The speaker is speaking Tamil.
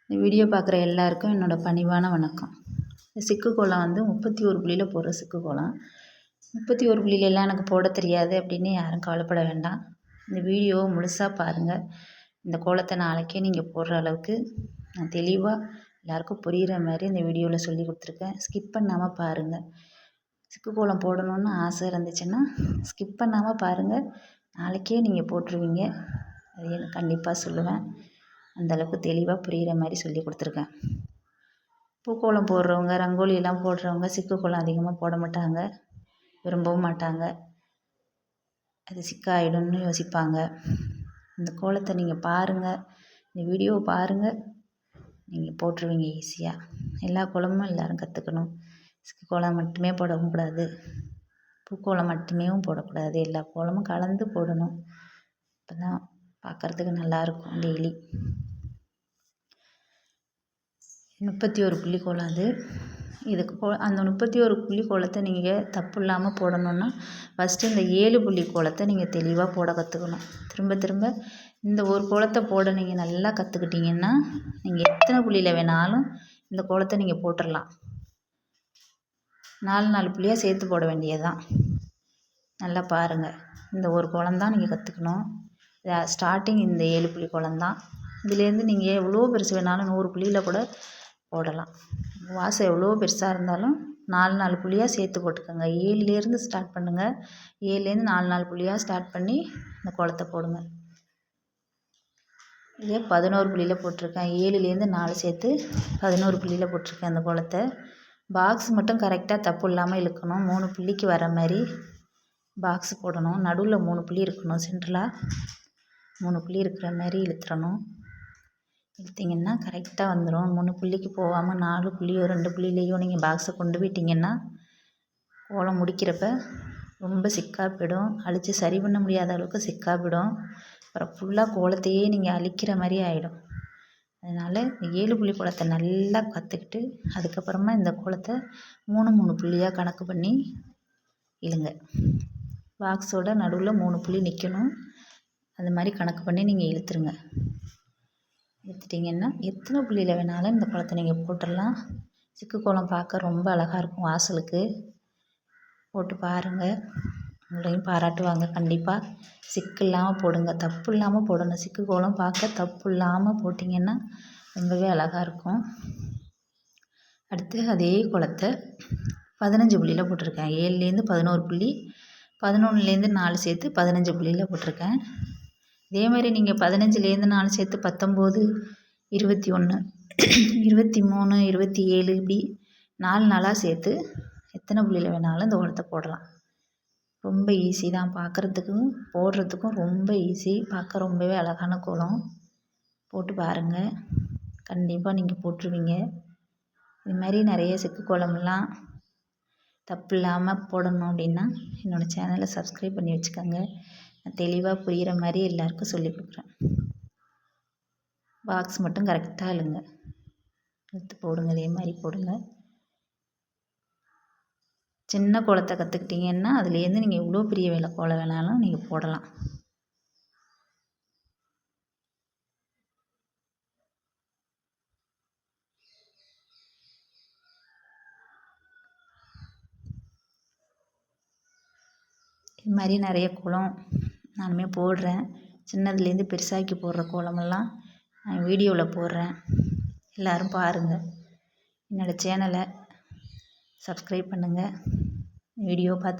இந்த வீடியோ பார்க்குற எல்லாருக்கும் என்னோடய பணிவான வணக்கம். இந்த சிக்கு கோலம் வந்து 31 புள்ளியில் போடுற சிக்கு கோலம். 31 புள்ளியிலலாம் எனக்கு போட தெரியாது அப்படின்னு யாரும் கவலைப்பட வேண்டாம். இந்த வீடியோவை முழுசாக பாருங்கள். இந்த கோலத்தை நாளைக்கே நீங்கள் போடுற அளவுக்கு நான் தெளிவாக எல்லாருக்கும் புரிகிற மாதிரி இந்த வீடியோவில் சொல்லி கொடுத்துருக்கேன். ஸ்கிப் பண்ணாமல் பாருங்கள். சிக்கு கோலம் போடணுன்னு ஆசை இருந்துச்சுன்னா ஸ்கிப் பண்ணாமல் பாருங்கள். நாளைக்கே நீங்கள் போட்டுருவீங்க. அது எனக்கு கண்டிப்பாக சொல்லுவேன். அந்தளவுக்கு தெளிவாக புரிகிற மாதிரி சொல்லி கொடுத்துருக்கேன். பூக்கோலம் போடுறவங்க, ரங்கோலியெல்லாம் போடுறவங்க சிக்கு கோலம் அதிகமாக போட மாட்டாங்க, விரும்பவும் மாட்டாங்க. அது சிக்காயிடும்னு யோசிப்பாங்க. இந்த கோலத்தை நீங்கள் பாருங்கள், இந்த வீடியோவை பாருங்கள், நீங்கள் போட்டுருவீங்க ஈஸியாக. எல்லா கோலமும் எல்லோரும் கற்றுக்கணும். சிக்கு கோலம் மட்டுமே போடவும் கூடாது, பூக்கோலம் மட்டுமே போடக்கூடாது. எல்லா கோலமும் கலந்து போடணும். அப்போ தான் பார்க்குறதுக்கு நல்லாயிருக்கும். டெய்லி 31 புள்ளி கோலம் அது. இதுக்கு அந்த 31 புள்ளி கோலத்தை நீங்கள் தப்பு இல்லாமல் போடணுன்னா ஃபஸ்ட்டு இந்த 7 புள்ளி கோலத்தை நீங்கள் தெளிவாக போட கற்றுக்கணும். திரும்ப திரும்ப இந்த ஒரு கோலத்தை போட நீங்கள் நல்லா கற்றுக்கிட்டிங்கன்னா நீங்கள் எத்தனை புள்ளியில் வேணாலும் இந்த கோலத்தை நீங்கள் போட்டுடலாம். 4 புள்ளியாக சேர்த்து போட வேண்டியது தான். நல்லா பாருங்கள். இந்த ஒரு கோலம் தான் நீங்கள் கற்றுக்கணும். ஸ்டார்டிங் இந்த 7 புள்ளி கோலம் தான். இதுலேருந்து நீங்கள் எவ்வளோ பெருசு வேணாலும் 100 புள்ளியில் கூட போடலாம். வாசம் எவ்வளோ பெருசாக இருந்தாலும் 4 புள்ளியாக சேர்த்து போட்டுக்கோங்க. 7லேருந்து ஸ்டார்ட் பண்ணுங்கள். 7லேருந்து 4 புள்ளியாக ஸ்டார்ட் பண்ணி இந்த கோலத்தை போடுங்க. இதே 11 புள்ளியில் போட்டிருக்கேன். 7லேருந்து 4 சேர்த்து 11 புள்ளியில் போட்டிருக்கேன் அந்த கோலத்தை. பாக்ஸ் மட்டும் கரெக்டாக தப்பு இல்லாமல் இழுக்கணும். 3 புள்ளிக்கு வர மாதிரி பாக்ஸ் போடணும். நடுவில் 3 புள்ளி இருக்கணும். சென்ட்ரலாக 3 புள்ளி இருக்கிற மாதிரி இழுத்துறணும். இழுத்திங்கன்னா கரெக்டாக வந்துடும். 3 புள்ளிக்கு போகாமல் 4 புள்ளியோ 2 புள்ளியிலையோ நீங்கள் பாக்ஸை கொண்டு போயிட்டிங்கன்னா கோலம் முடிக்கிறப்ப ரொம்ப சிக்காக போயிடும். அழித்து சரி பண்ண முடியாத அளவுக்கு சிக்காக போயிடும். அப்புறம் ஃபுல்லாக கோலத்தையே நீங்கள் அழிக்கிற மாதிரி ஆகிடும். அதனால் இந்த 7 புள்ளி கோலத்தை நல்லா கற்றுக்கிட்டு அதுக்கப்புறமா இந்த கோலத்தை 3 புள்ளியாக கணக்கு பண்ணி இழுங்க. பாக்ஸோட நடுவில் 3 புள்ளி நிற்கணும். அது மாதிரி கணக்கு பண்ணி நீங்கள் இழுத்துருங்க. இழுத்துட்டிங்கன்னா எத்தனை புள்ளியில் வேணாலும் இந்த கோலத்தை நீங்கள் போட்டுடலாம். சிக்கு கோலம் பார்க்க ரொம்ப அழகாக இருக்கும். வாசலுக்கு போட்டு பாருங்கள். உங்களையும் பாராட்டுவாங்க கண்டிப்பாக. சிக்கு இல்லாமல் போடுங்க, தப்பு இல்லாமல் போடணும். சிக்கு கோலம் பார்க்க தப்பு இல்லாமல் போட்டிங்கன்னா ரொம்பவே அழகாக இருக்கும். அடுத்து அதே கோலத்தை 15 புள்ளியில் போட்டிருக்கேன். 7லேருந்து 11 புள்ளி, 11லேருந்து 4 சேர்த்து 15 புள்ளியில் போட்டிருக்கேன். இதே மாதிரி நீங்கள் 15லேருந்து 4 சேர்த்து 19, 21, 23, 27 இப்படி 4 சேர்த்து எத்தனை புள்ளியில் வேணாலும் இந்த கோலத்தை போடலாம். ரொம்ப ஈஸி தான். பார்க்குறதுக்கும் போடுறதுக்கும் ரொம்ப ஈஸி. பார்க்க ரொம்பவே அழகான கோலம். போட்டு பாருங்கள். கண்டிப்பாக நீங்கள் போட்டுருவீங்க. இது மாதிரி நிறைய சிக்கு கோலமெல்லாம் தப்பு இல்லாமல் போடணும் அப்படின்னா என்னோடய சேனலை சப்ஸ்கிரைப் பண்ணி வச்சுக்கோங்க. நான் தெளிவாக புரிகிற மாதிரி எல்லாருக்கும் சொல்லி கொடுக்குறேன். பாக்ஸ் மட்டும் கரெக்டாக இழுங்க, இழுத்து போடுங்க. இதே மாதிரி போடுங்க. சின்ன கோலத்தை கற்றுக்கிட்டிங்கன்னா அதுலேருந்து நீங்கள் எவ்வளோ பெரிய கோலம் வேணாலும் நீங்கள் போடலாம். இது மாதிரி நிறைய கோலம் நானுமே போடுறேன். சின்னதுலேருந்து பெருசாக்கி போடுற கோலமெல்லாம் நான் வீடியோவில் போடுறேன். எல்லோரும் பாருங்கள். என்னோடய சேனலை சப்ஸ்கிரைப் பண்ணுங்கள். வீடியோ பார்த்து